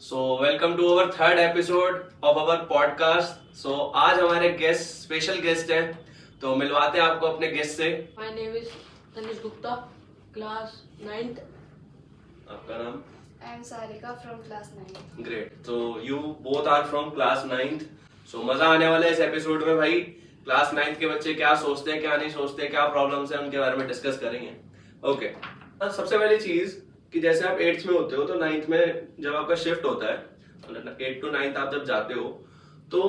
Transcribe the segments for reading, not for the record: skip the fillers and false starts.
Welcome to our third episode of our podcast. आज हमारे guest special guest हैं, तो मिलवाते हैं आपको अपने गेस्ट से। My name is Tanish Gupta, class 9th। आपका नाम? I am Sarika from class 9. Great. तो you both are from class 9th। मजा आने वाला है इस एपिसोड में भाई। क्लास 9th के बच्चे क्या सोचते हैं, क्या नहीं सोचते, क्या प्रॉब्लम्स हैं, उनके बारे में डिस्कस करेंगे। ओके, सबसे पहली चीज कि जैसे आप 8th में होते हो तो 9th में जब आपका शिफ्ट होता है, मतलब 8 to 9th आप जब जाते हो, तो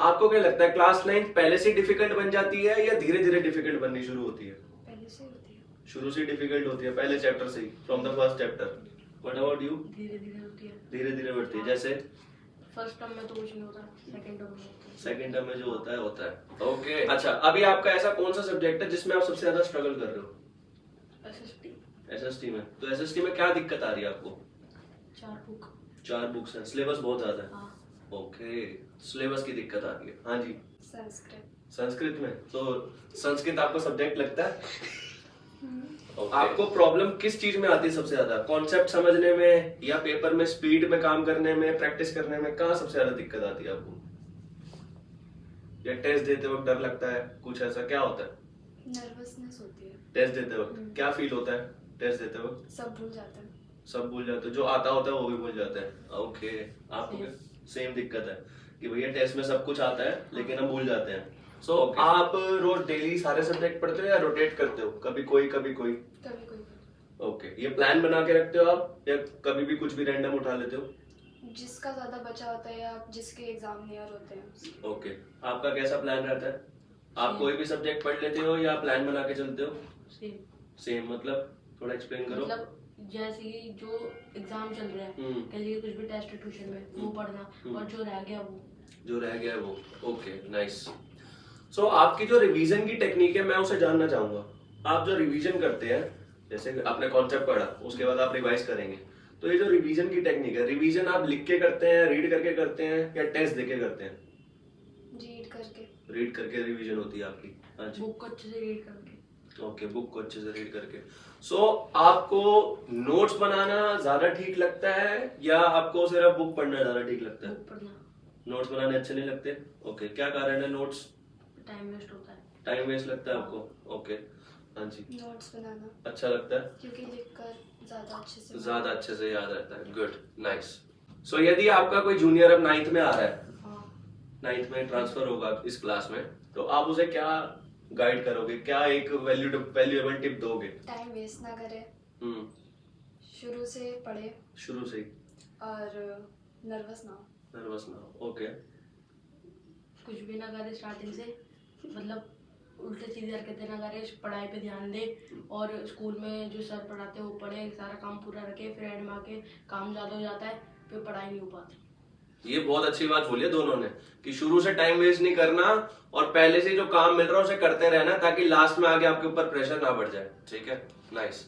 आपको क्या लगता है क्लास 9th पहले से डिफिकल्ट बन जाती है या धीरे धीरे डिफिकल्ट बननी शुरू होती है? पहले से होती है। शुरू से डिफिकल्ट होती है, पहले चैप्टर से ही, from the first chapter. What about you? धीरे धीरे होती है। धीरे धीरे बढ़ती है। जैसे फर्स्ट टर्म में तो कुछ नहीं होता, सेकंड टर्म में होता है। सेकंड टर्म में जो होता है। ओके, अच्छा, अभी आपका ऐसा कौन सा सब्जेक्ट है जिसमें आप सबसे ज्यादा स्ट्रगल कर रहे हो? एसएसटी। एसएसटी में। तो एसएसटी में क्या दिक्कत आ रही है आपको? 4 बुक्स हैं, सिलेबस बहुत ज्यादा है। हाँ। ओके, सिलेबस की दिक्कत आ रही है। हाँ जी। संस्कृत। संस्कृत में तो संस्कृत आपको सब्जेक्ट लगता है? आपको प्रॉब्लम किस चीज में आती है सबसे ज्यादा? कॉन्सेप्ट समझने में या पेपर में स्पीड में काम करने में, प्रैक्टिस करने में? कहाँ सबसे ज्यादा दिक्कत आती है आपको? या टेस्ट देते वक्त डर लगता है, कुछ ऐसा क्या होता है? नर्वसनेस होती है। टेस्ट देते वक्त क्या फील होता है? टेस्ट देते वक्त सब भूल जाते हैं। सब भूल जाते हो, जो आता होता है वो भी भूल जाते हैं। ओके, आपको सेम दिक्कत है कि भैया टेस्ट में सब कुछ आता है लेकिन हम भूल जाते हैं। आप रोज डेली सारे सब्जेक्ट पढ़ते हो या रोटेट करते हो? कभी कोई कभी कोई? कभी कोई ओके, ये प्लान बना के रखते हो आप या कभी भी कुछ भी रैंडम उठा लेते हो? जिसका ज्यादा बचा होता है या जिसके एग्जाम नियर होते हैं। ओके, आपका कैसा प्लान रहता है? आप कोई भी सब्जेक्ट पढ़ लेते हो या प्लान बना के चलते हो? सेम। सेम मतलब थोड़ा एक्सप्लेन करो। मतलब जैसे कि जो एग्जाम चल रहा है, कह लीजिए कुछ भी टेस्ट है ट्यूशन में, वो पढ़ना, और जो रह गया है वो। Okay, nice. आपकी जो रिवीजन की टेक्निक है मैं उसे जानना चाहूंगा। आप जो रिवीजन करते हैं, जैसे आपने कॉन्सेप्ट पढ़ा उसके बाद आप रिवाइज करेंगे, तो ये जो रिवीजन की टेक्निक है, रिवीजन आप लिख के करते हैं, रीड करके करते हैं या टेस्ट देके करते हैं? रीड करके। रीड करके रिवीजन होती है आपकी? हाँ जी। बुक को अच्छे से रीड करके। ओके, बुक को अच्छे से रीड करके। आपको नोट्स बनाना ज्यादा ठीक लगता है या आपको सिर्फ बुक पढ़ना ज्यादा ठीक लगता है? बुक पढ़ना। नोट्स बनाने अच्छे नहीं लगते? ओके, क्या कारण है? नोट्स टाइम वेस्ट होता है। टाइम वेस्ट लगता है आपको? ओके, हाँ जी। नोट्स बनाना अच्छा लगता है क्योंकि लिखकर ज्यादा अच्छे से याद रहता है। Good, nice. यदि आपका कोई जूनियर अब 9th में आ रहा है, 9th में ट्रांसफर होगा इस क्लास में, तो आप उसे क्या गाइड करोगे? क्या एक वैल्यूएबल टिप दोगे? टाइम वेस्ट ना करे, शुरू से पढ़े शुरू से ही, और नर्वस ना हो। ओके, कुछ भी ना करे स्टार्टिंग से, मतलब उल्टे सीधे हरकतें ना करे, पढ़ाई पे ध्यान दे, और स्कूल में जो सर पढ़ाते हैं वो पढ़े, सारा काम पूरा रखे, फिर एंड में आके काम ज्यादा हो जाता है, फिर पढ़ाई नहीं हो पाती। ये बहुत अच्छी बात बोली है दोनों ने कि शुरू से टाइम वेस्ट नहीं करना और पहले से जो काम मिल रहा है उसे करते रहना, ताकि लास्ट में आगे आपके ऊपर प्रेशर ना बढ़ जाए। ठीक है, नाइस।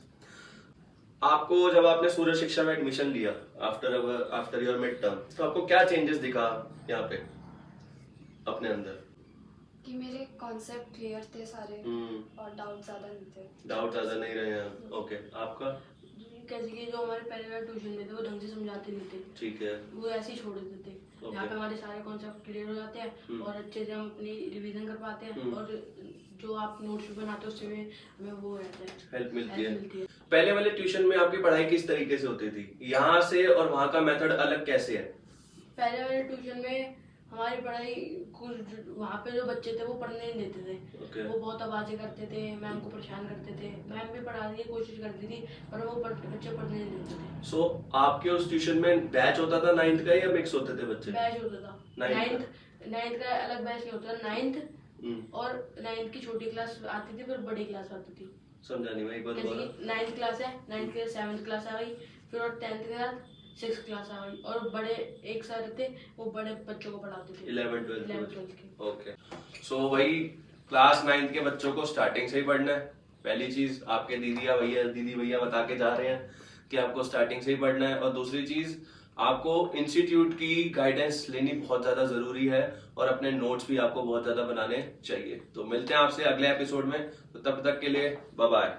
आपको जब आपने सूर्य शिक्षा में एडमिशन लिया आफ्टर योर मिड टर्म, तो आपको क्या चेंजेस दिखा यहाँ पे अपने अंदर? कि मेरे कॉन्सेप्ट क्लियर थे सारे, और डाउट ज्यादा नहीं थे। डाउट ज्यादा नहीं रहे हैं। ओके, आपका? कैसे कि जो हमारे पहले वाले ट्यूशन में थे वो ढंग से समझाते नहीं थे। ठीक है, वो ऐसे ही छोड़ देते थे। यहाँ पे हमारे सारे कॉन्सेप्ट क्लियर हो जाते हैं और अच्छे से हम अपनी रिवीजन कर पाते हैं, और जो आप नोट्स भी बनाते हो उससे भी हमें वो रहता है, हेल्प मिलती है। पहले वाले ट्यूशन में आपकी पढ़ाई किस तरीके से होती थी? यहाँ से और वहाँ का मेथड अलग कैसे है? पहले वाले ट्यूशन में हमारी पढ़ाई, कुछ वहाँ पे जो बच्चे थे वो पढ़ने नहीं देते थे। वो बहुत आवाजें करते थे, मैम को परेशान करते थे। मैम भी पढ़ाने की कोशिश करती थी पर वो बच्चे पढ़ने नहीं देते थे। आपके उस ट्यूशन में बैच होता था 9th का या मिक्स होते थे बच्चे? बैच होता था। 9th का अलग बैच नहीं होता था। 9th और 9th की छोटी क्लास आती थी, फिर बड़ी क्लास आती थी। समझा नहीं मैं, एक बार बोला। 9th क्लास है, 9th के 7th क्लास आ गई, फिर और 10th के बाद 6th क्लास आ गई, और बड़े एक सर थे वो बड़े बच्चों को पढ़ाते थे, 11th 12th के। ओके, वही क्लास 9th के बच्चों को स्टार्टिंग से ही पढ़ना है। पहली चीज आपके दीदी भैया बता के जा रहे हैं कि आपको स्टार्टिंग से ही पढ़ना है। और दूसरी चीज, आपको इंस्टीट्यूट की गाइडेंस लेनी बहुत ज्यादा जरूरी है, और अपने नोट्स भी आपको बहुत ज्यादा बनाने चाहिए। तो मिलते हैं आपसे अगले एपिसोड में, तो तब तक के लिए बाय बाय।